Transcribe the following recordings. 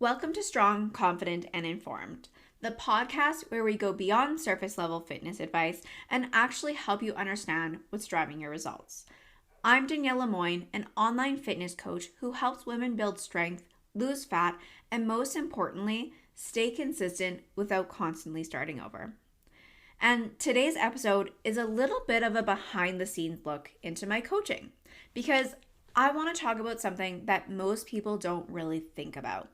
Welcome to Strong, Confident, and Informed, the podcast where we go beyond surface level fitness advice and actually help you understand what's driving your results. I'm Danielle Lemoyne, an online fitness coach who helps women build strength, lose fat, and most importantly, stay consistent without constantly starting over. And today's episode is a little bit of a behind the scenes look into my coaching because I want to talk about something that most people don't really think about.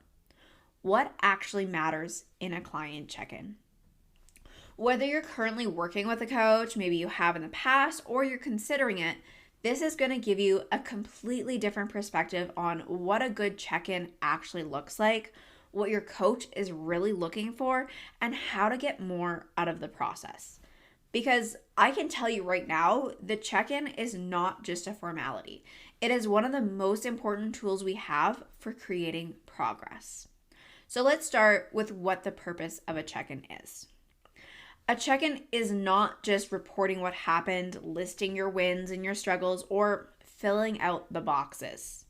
What actually matters in a client check-in? Whether you're currently working with a coach, maybe you have in the past, or you're considering it, this is going to give you a completely different perspective on what a good check-in actually looks like, what your coach is really looking for, and how to get more out of the process. Because I can tell you right now, the check-in is not just a formality. It is one of the most important tools we have for creating progress. So let's start with what the purpose of a check-in is. A check-in is not just reporting what happened, listing your wins and your struggles, or filling out the boxes.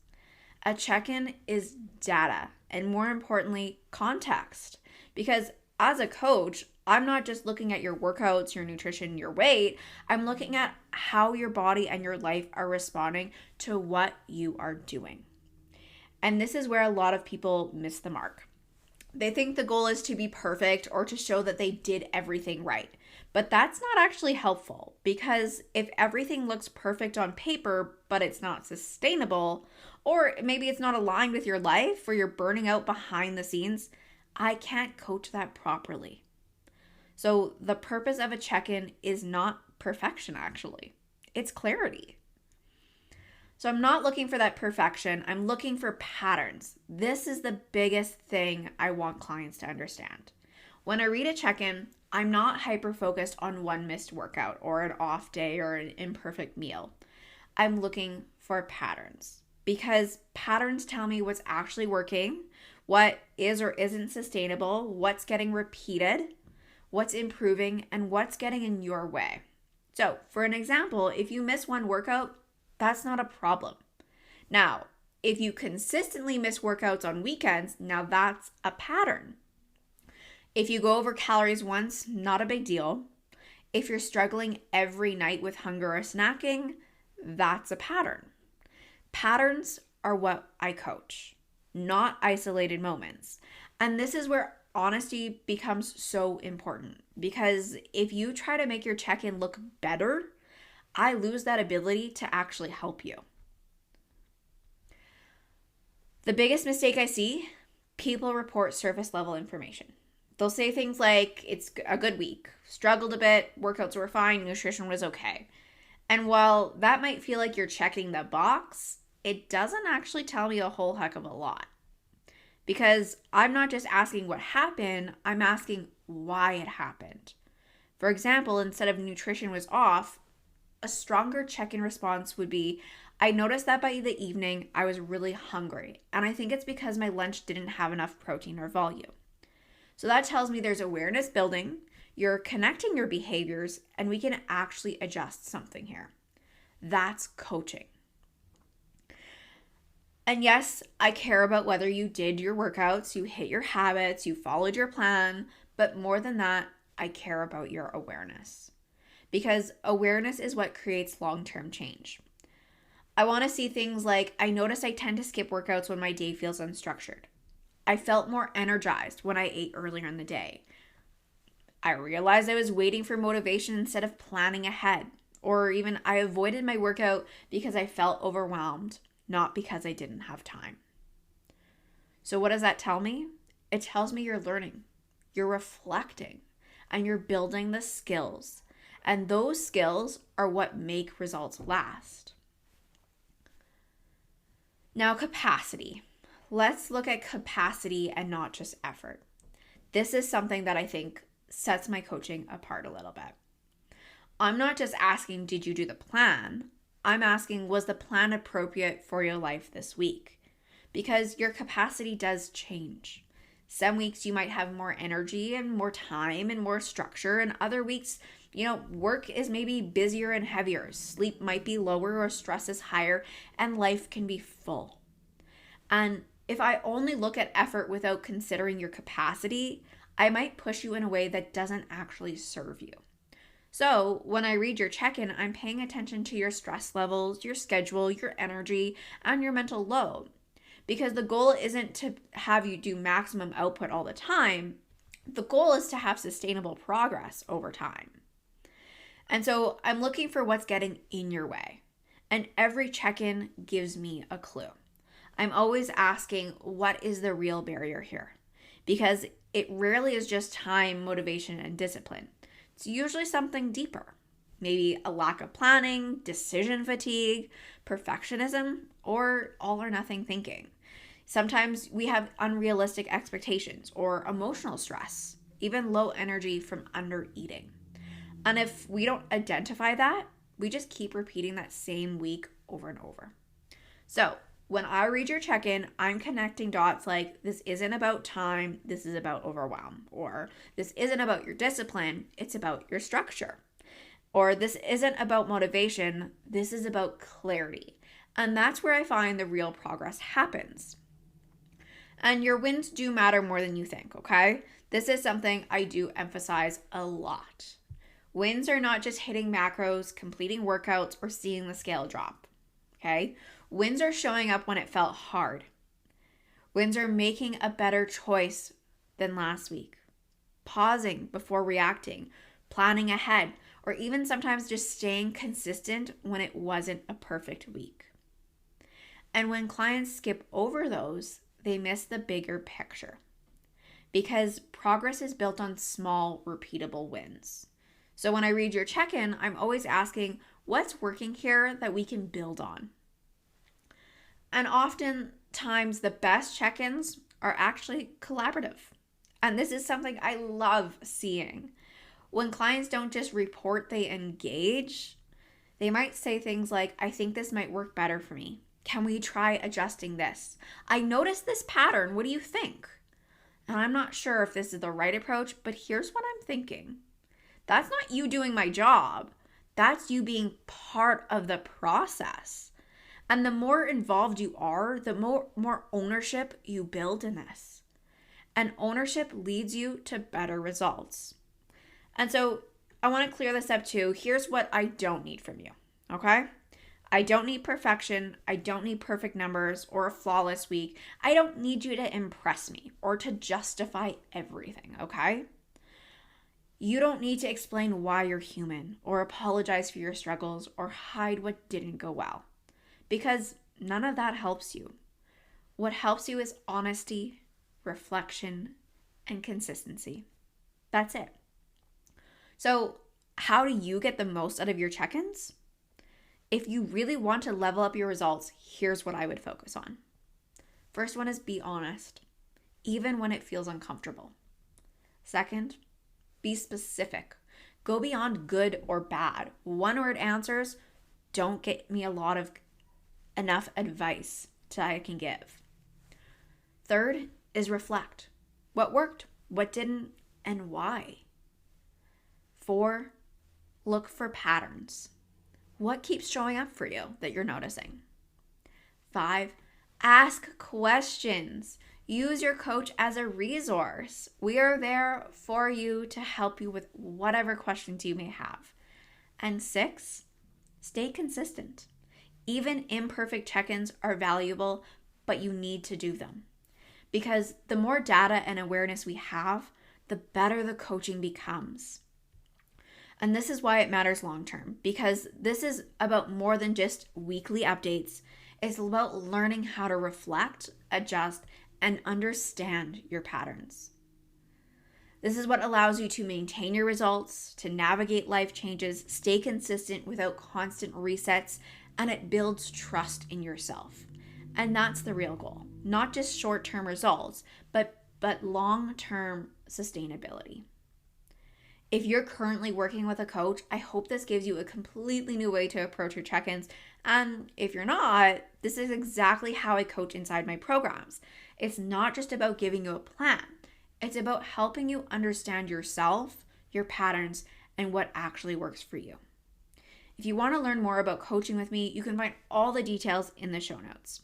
A check-in is data, and more importantly, context. Because as a coach, I'm not just looking at your workouts, your nutrition, your weight. I'm looking at how your body and your life are responding to what you are doing. And this is where a lot of people miss the mark. They think the goal is to be perfect or to show that they did everything right. But that's not actually helpful because if everything looks perfect on paper, but it's not sustainable, or maybe it's not aligned with your life or you're burning out behind the scenes, I can't coach that properly. So the purpose of a check-in is not perfection, actually. It's clarity. So I'm not looking for that perfection. I'm looking for patterns. This is the biggest thing I want clients to understand. When I read a check-in, I'm not hyper-focused on one missed workout or an off day or an imperfect meal. I'm looking for patterns because patterns tell me what's actually working, what is or isn't sustainable, what's getting repeated, what's improving, and what's getting in your way. So for an example, if you miss one workout, that's not a problem. Now, if you consistently miss workouts on weekends, now that's a pattern. If you go over calories once, not a big deal. If you're struggling every night with hunger or snacking, that's a pattern. Patterns are what I coach, not isolated moments. And this is where honesty becomes so important because if you try to make your check-in look better, I lose that ability to actually help you. The biggest mistake I see, people report surface level information. They'll say things like, it's a good week, struggled a bit, workouts were fine, nutrition was okay. And while that might feel like you're checking the box, it doesn't actually tell me a whole heck of a lot. Because I'm not just asking what happened, I'm asking why it happened. For example, instead of nutrition was off, a stronger check-in response would be, I noticed that by the evening, I was really hungry, and I think it's because my lunch didn't have enough protein or volume. So that tells me there's awareness building, you're connecting your behaviors, and we can actually adjust something here. That's coaching. And yes, I care about whether you did your workouts, you hit your habits, you followed your plan, but more than that, I care about your awareness. Because awareness is what creates long-term change. I want to see things like, I notice I tend to skip workouts when my day feels unstructured. I felt more energized when I ate earlier in the day. I realized I was waiting for motivation instead of planning ahead. Or even I avoided my workout because I felt overwhelmed, not because I didn't have time. So what does that tell me? It tells me you're learning, you're reflecting, and you're building the skills. And those skills are what make results last. Now, capacity. Let's look at capacity and not just effort. This is something that I think sets my coaching apart a little bit. I'm not just asking, did you do the plan? I'm asking, was the plan appropriate for your life this week? Because your capacity does change. Some weeks you might have more energy and more time and more structure, and other weeks, work is maybe busier and heavier. Sleep might be lower or stress is higher, and life can be full. And If I only look at effort without considering your capacity, I might push you in a way that doesn't actually serve you. So when I read your check-in, I'm paying attention to your stress levels, your schedule, your energy, and your mental load. Because the goal isn't to have you do maximum output all the time. The goal is to have sustainable progress over time. And so I'm looking for what's getting in your way. And every check-in gives me a clue. I'm always asking, what is the real barrier here? Because it rarely is just time, motivation, and discipline. It's usually something deeper. Maybe a lack of planning, decision fatigue, perfectionism, or all or nothing thinking. Sometimes we have unrealistic expectations or emotional stress, even low energy from under eating. And if we don't identify that, we just keep repeating that same week over and over. So when I read your check-in, I'm connecting dots like, this isn't about time, this is about overwhelm. Or this isn't about your discipline, it's about your structure. Or this isn't about motivation, this is about clarity. And that's where I find the real progress happens. And your wins do matter more than you think, okay? This is something I do emphasize a lot. Wins are not just hitting macros, completing workouts, or seeing the scale drop, okay? Wins are showing up when it felt hard. Wins are making a better choice than last week, pausing before reacting, planning ahead, or even sometimes just staying consistent when it wasn't a perfect week. And when clients skip over those, they miss the bigger picture because progress is built on small, repeatable wins. So when I read your check-in, I'm always asking, what's working here that we can build on? And oftentimes the best check-ins are actually collaborative. And this is something I love seeing. When clients don't just report, they engage. They might say things like, I think this might work better for me. Can we try adjusting this? I noticed this pattern. What do you think? And I'm not sure if this is the right approach, but here's what I'm thinking. That's not you doing my job. That's you being part of the process. And the more involved you are, the more ownership you build in this. And ownership leads you to better results. And so I want to clear this up too. Here's what I don't need from you, okay? I don't need perfection. I don't need perfect numbers or a flawless week. I don't need you to impress me or to justify everything, okay? You don't need to explain why you're human or apologize for your struggles or hide what didn't go well, because none of that helps you. What helps you is honesty, reflection, and consistency. That's it. So, how do you get the most out of your check-ins? If you really want to level up your results, here's what I would focus on. First one is be honest, even when it feels uncomfortable. Second, be specific. Go beyond good or bad. One-word answers don't get me enough advice that I can give. Third is reflect. What worked, what didn't, and why? 4, look for patterns. What keeps showing up for you that you're noticing? 5, ask questions. Use your coach as a resource. We are there for you to help you with whatever questions you may have. And 6, stay consistent. Even imperfect check-ins are valuable, but you need to do them. Because the more data and awareness we have, the better the coaching becomes. And this is why it matters long term, because this is about more than just weekly updates. It's about learning how to reflect, adjust, and understand your patterns. This is what allows you to maintain your results, to navigate life changes, stay consistent without constant resets, and it builds trust in yourself. And that's the real goal. Not just short-term results, but long-term sustainability. If you're currently working with a coach, I hope this gives you a completely new way to approach your check-ins. And if you're not, this is exactly how I coach inside my programs. It's not just about giving you a plan. It's about helping you understand yourself, your patterns, and what actually works for you. If you want to learn more about coaching with me, you can find all the details in the show notes.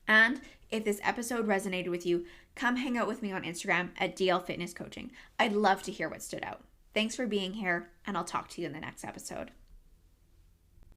And If this episode resonated with you, come hang out with me on Instagram at DL Fitness Coaching. I'd love to hear what stood out. Thanks for being here, and I'll talk to you in the next episode.